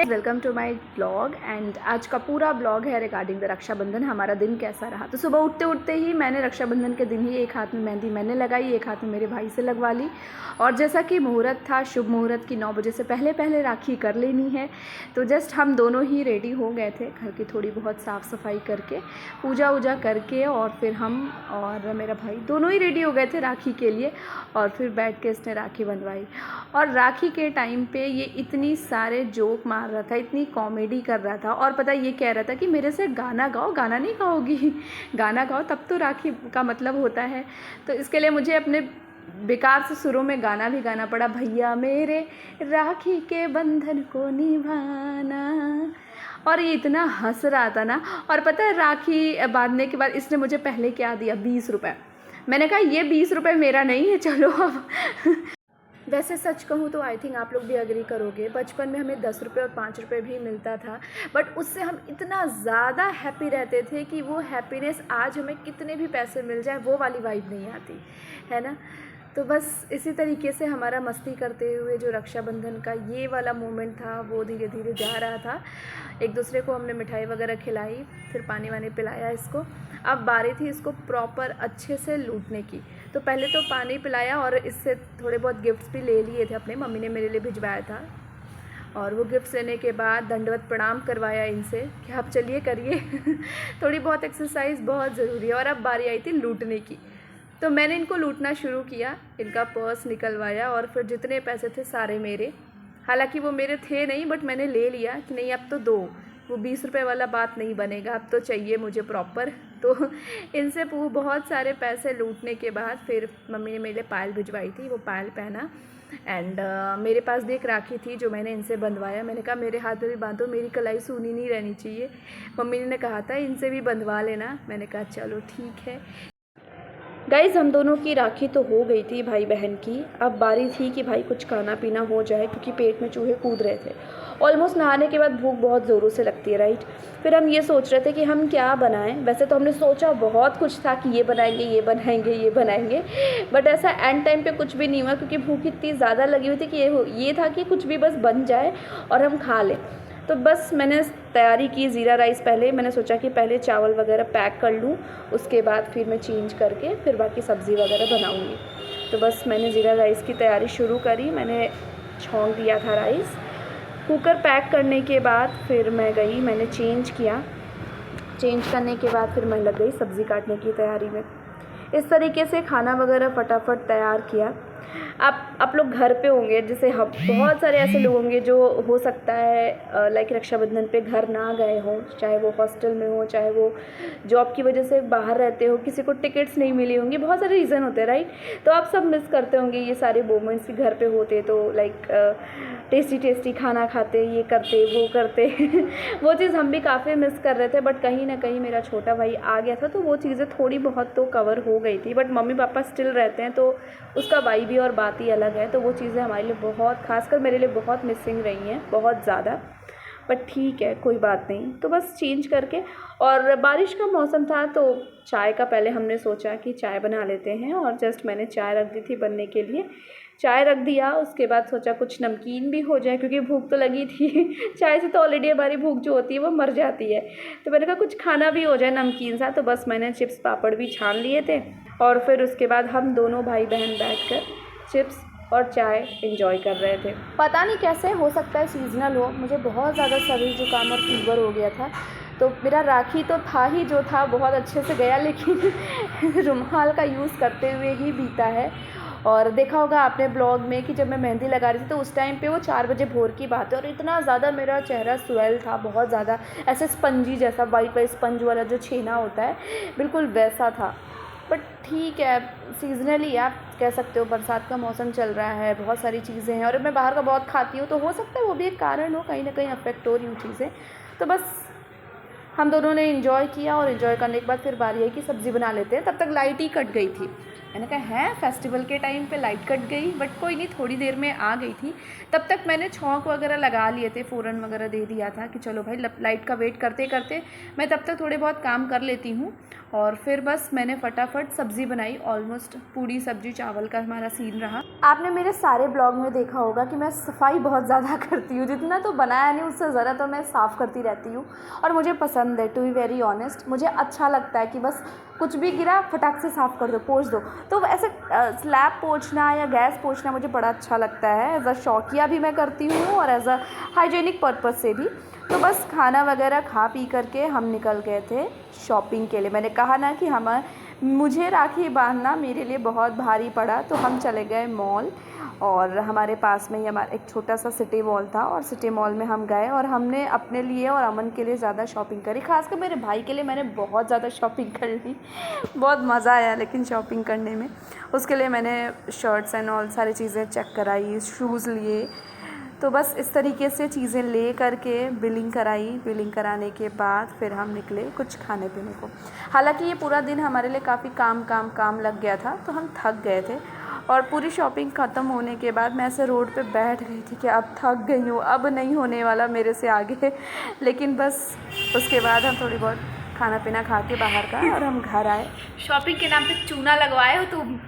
Welcome to my blog. And आज का पूरा ब्लॉग है रिगार्डिंग द रक्षाबंधन। हमारा दिन कैसा रहा। तो सुबह उठते उठते ही मैंने रक्षाबंधन के दिन ही एक हाथ में मेहंदी मैंने लगाई, एक हाथ में मेरे भाई से लगवा ली। और जैसा कि मुहूर्त था, शुभ मुहूर्त की 9 बजे से पहले राखी कर लेनी है, तो जस्ट हम दोनों ही रेडी हो गए थे, घर की थोड़ी बहुत साफ़ सफाई करके, पूजा वूजा करके, और फिर हम और मेरा भाई दोनों ही रेडी हो गए थे राखी के लिए। और फिर बैठ के इसने राखी बंधवाई। और राखी के टाइम पे ये इतनी सारे जोक मार रहा था, इतनी कॉमेडी कर रहा था, और पता ये कह रहा था कि मेरे से गाना गाओ। गाना नहीं गाओगी? गाना गाओ तब तो राखी का मतलब होता है। तो इसके लिए मुझे अपने बेकार से सुरों में गाना भी गाना पड़ा। भैया मेरे राखी के बंधन को निभाना। और ये इतना हंस रहा था ना। और पता है राखी बांधने के बाद इसने मुझे पहले क्या दिया? 20 रुपये। मैंने कहा ये 20 रुपये मेरा नहीं है, चलो अब। वैसे सच कहूँ तो आई थिंक आप लोग भी एग्री करोगे, बचपन में हमें 10 रुपये और 5 रुपये भी मिलता था, बट उससे हम इतना ज़्यादा हैप्पी रहते थे कि वो हैप्पीनेस आज हमें कितने भी पैसे मिल जाए वो वाली वाइब नहीं आती है ना। तो बस इसी तरीके से हमारा मस्ती करते हुए जो रक्षाबंधन का ये वाला मोमेंट था वो धीरे धीरे जा रहा था। एक दूसरे को हमने मिठाई वगैरह खिलाई, फिर पानी वानी पिलाया इसको। अब बारी थी इसको प्रॉपर अच्छे से लूटने की। तो पहले तो पानी पिलाया और इससे थोड़े बहुत गिफ्ट्स भी ले लिए थे अपने, मम्मी ने मेरे लिए भिजवाया था। और वो गिफ्ट्स लेने के बाद दंडवत प्रणाम करवाया इनसे कि आप चलिए करिए थोड़ी बहुत एक्सरसाइज बहुत ज़रूरी है। और अब बारी आई थी लूटने की। तो मैंने इनको लूटना शुरू किया, इनका पर्स निकलवाया, और फिर जितने पैसे थे सारे मेरे। हालांकि वो मेरे थे नहीं, बट मैंने ले लिया कि नहीं अब तो दो, वो 20 रुपये वाला बात नहीं बनेगा, अब तो चाहिए मुझे प्रॉपर। तो इनसे बहुत सारे पैसे लूटने के बाद फिर मम्मी ने मेरे लिए पायल भिजवाई थी, वो पायल पहना। एंड मेरे पास भी एक राखी थी जो मैंने इनसे बंधवाया। मैंने कहा मेरे हाथ में भी बांधो, मेरी कलाई सूनी नहीं रहनी चाहिए। मम्मी ने कहा था इनसे भी बंधवा लेना। मैंने कहा चलो ठीक है। गाइज़ हम दोनों की राखी तो हो गई थी भाई बहन की। अब बारी थी कि भाई कुछ खाना पीना हो जाए, क्योंकि पेट में चूहे कूद रहे थे। ऑलमोस्ट नहाने के बाद भूख बहुत ज़ोरों से लगती है, राइट। फिर हम ये सोच रहे थे कि हम क्या बनाएं। वैसे तो हमने सोचा बहुत कुछ था कि ये बनाएंगे ये बनाएंगे ये बनाएंगे, बट ऐसा एंड टाइम पे कुछ भी नहीं हुआ, क्योंकि भूख इतनी ज़्यादा लगी हुई थी कि ये था कि कुछ भी बस बन जाए और हम खा लें। तो बस मैंने तैयारी की ज़ीरा राइस। पहले मैंने सोचा कि पहले चावल वगैरह पैक कर लूँ, उसके बाद फिर मैं चेंज करके फिर बाकी सब्ज़ी वगैरह बनाऊँगी। तो बस मैंने ज़ीरा राइस की तैयारी शुरू करी। मैंने छौंक दिया था राइस। कुकर पैक करने के बाद फिर मैं गई, मैंने चेंज किया। चेंज करने के बाद फिर मैं लग गई सब्ज़ी काटने की तैयारी में। इस तरीके से खाना वगैरह फटाफट तैयार किया। आप लोग घर पे होंगे, जैसे हम बहुत सारे ऐसे लोग होंगे जो हो सकता है लाइक रक्षाबंधन पे घर ना गए हों, चाहे वो हॉस्टल में हो, चाहे वो जॉब की वजह से बाहर रहते हो, किसी को टिकट्स नहीं मिली होंगी, बहुत सारे रीज़न होते हैं, राइट। तो आप सब मिस करते होंगे ये सारे मोमेंट्स कि घर पे होते तो लाइक टेस्टी खाना खाते, ये करते वो करते वो चीज़ हम भी काफ़ी मिस कर रहे थे। बट कहीं ना कहीं मेरा छोटा भाई आ गया था, तो वो चीज़ें थोड़ी बहुत तो कवर हो गई थी। बट मम्मी पापा स्टिल रहते हैं, तो उसका भाई भी और बात ही अलग है। तो वो चीज़ें हमारे लिए बहुत, खासकर मेरे लिए बहुत मिसिंग रही हैं, बहुत ज़्यादा। बट ठीक है, कोई बात नहीं। तो बस चेंज करके, और बारिश का मौसम था तो चाय का पहले हमने सोचा कि चाय बना लेते हैं, और जस्ट मैंने चाय रख दी थी बनने के लिए। चाय रख दिया, उसके बाद सोचा कुछ नमकीन भी हो जाए, क्योंकि भूख तो लगी थी चाय से तो ऑलरेडी हमारी भूख जो होती है वो मर जाती है। तो मैंने कहा कुछ खाना भी हो जाए नमकीन सा। तो बस मैंने चिप्स पापड़ भी छान लिए थे, और फिर उसके बाद हम दोनों भाई बहन बैठकर चिप्स और चाय एंजॉय कर रहे थे। पता नहीं कैसे, हो सकता है सीजनल हो, मुझे बहुत ज़्यादा सर्दी जुकाम और फीवर हो गया था। तो मेरा राखी तो था ही जो था, बहुत अच्छे से गया, लेकिन रुमाल का यूज़ करते हुए ही बीता है। और देखा होगा आपने ब्लॉग में कि जब मैं मेहंदी लगा रही थी तो उस टाइम पे वो 4 बजे भोर की बात है, और इतना ज़्यादा मेरा चेहरा स्वेल था, बहुत ज़्यादा, ऐसे स्पंजी जैसा, वाइट वाइट स्पंज वाला जो छेना होता है, बिल्कुल वैसा था। बट ठीक है, सीजनली आप कह सकते हो, बरसात का मौसम चल रहा है, बहुत सारी चीज़ें हैं, और मैं बाहर का बहुत खाती हूँ, तो हो सकता है वो भी एक कारण हो, कहीं ना कहीं अफेक्ट हो रही हूँ चीज़ें। तो बस हम दोनों ने एंजॉय किया, और एंजॉय करने के बाद फिर बारी आई कि सब्ज़ी बना लेते हैं। तब तक लाइट ही कट गई थी। मैंने कहा है फेस्टिवल के टाइम पे लाइट कट गई, बट कोई नहीं, थोड़ी देर में आ गई थी। तब तक मैंने छौंक वगैरह लगा लिए थे, फ़ौरन वगैरह दे दिया था कि चलो भाई लाइट का वेट करते करते मैं तब तक थोड़े बहुत काम कर लेती हूँ। और फिर बस मैंने फटाफट सब्ज़ी बनाई। ऑलमोस्ट पूड़ी सब्ज़ी चावल का हमारा सीन रहा। आपने मेरे सारे ब्लॉग में देखा होगा कि मैं सफाई बहुत ज़्यादा करती हूँ, जितना तो बनाया नहीं उससे ज़रा तो मैं साफ़ करती रहती हूँ और मुझे पसंद है, टू बी वेरी ऑनेस्ट। मुझे अच्छा लगता है कि बस कुछ भी गिरा फटाक से साफ़ कर दो, पोंछ दो। तो ऐसे स्लैब पोंछना या गैस पोंछना मुझे बड़ा अच्छा लगता है। एज़ अ शौकिया भी मैं करती हूँ और एज़ अ हाइजीनिक पर्पज़ से भी। तो बस खाना वगैरह खा पी करके हम निकल गए थे शॉपिंग के लिए। मैंने कहा ना कि मुझे राखी बांधना मेरे लिए बहुत भारी पड़ा, तो हम चले गए मॉल और हमारे पास में ही हमारा एक छोटा सा सिटी मॉल था और सिटी मॉल में हम गए और हमने अपने लिए और अमन के लिए ज़्यादा शॉपिंग करी। ख़ासकर मेरे भाई के लिए मैंने बहुत ज़्यादा शॉपिंग कर ली। बहुत मज़ा आया लेकिन शॉपिंग करने में। उसके लिए मैंने शर्ट्स एंड ऑल सारी चीज़ें चेक कराई, शूज़ लिए। तो बस इस तरीके से चीज़ें ले करके बिलिंग कराई। बिलिंग कराने के बाद फिर हम निकले कुछ खाने पीने को। हालांकि ये पूरा दिन हमारे लिए काफ़ी काम लग गया था, तो हम थक गए थे और पूरी शॉपिंग ख़त्म होने के बाद मैं ऐसे रोड पे बैठ गई थी कि अब थक गई हूँ, अब नहीं होने वाला मेरे से आगे। लेकिन बस उसके बाद हम थोड़ी बहुत खाना पीना खा के बाहर का और हम घर आए। शॉपिंग के नाम पे चूना लगवाए हो तुम?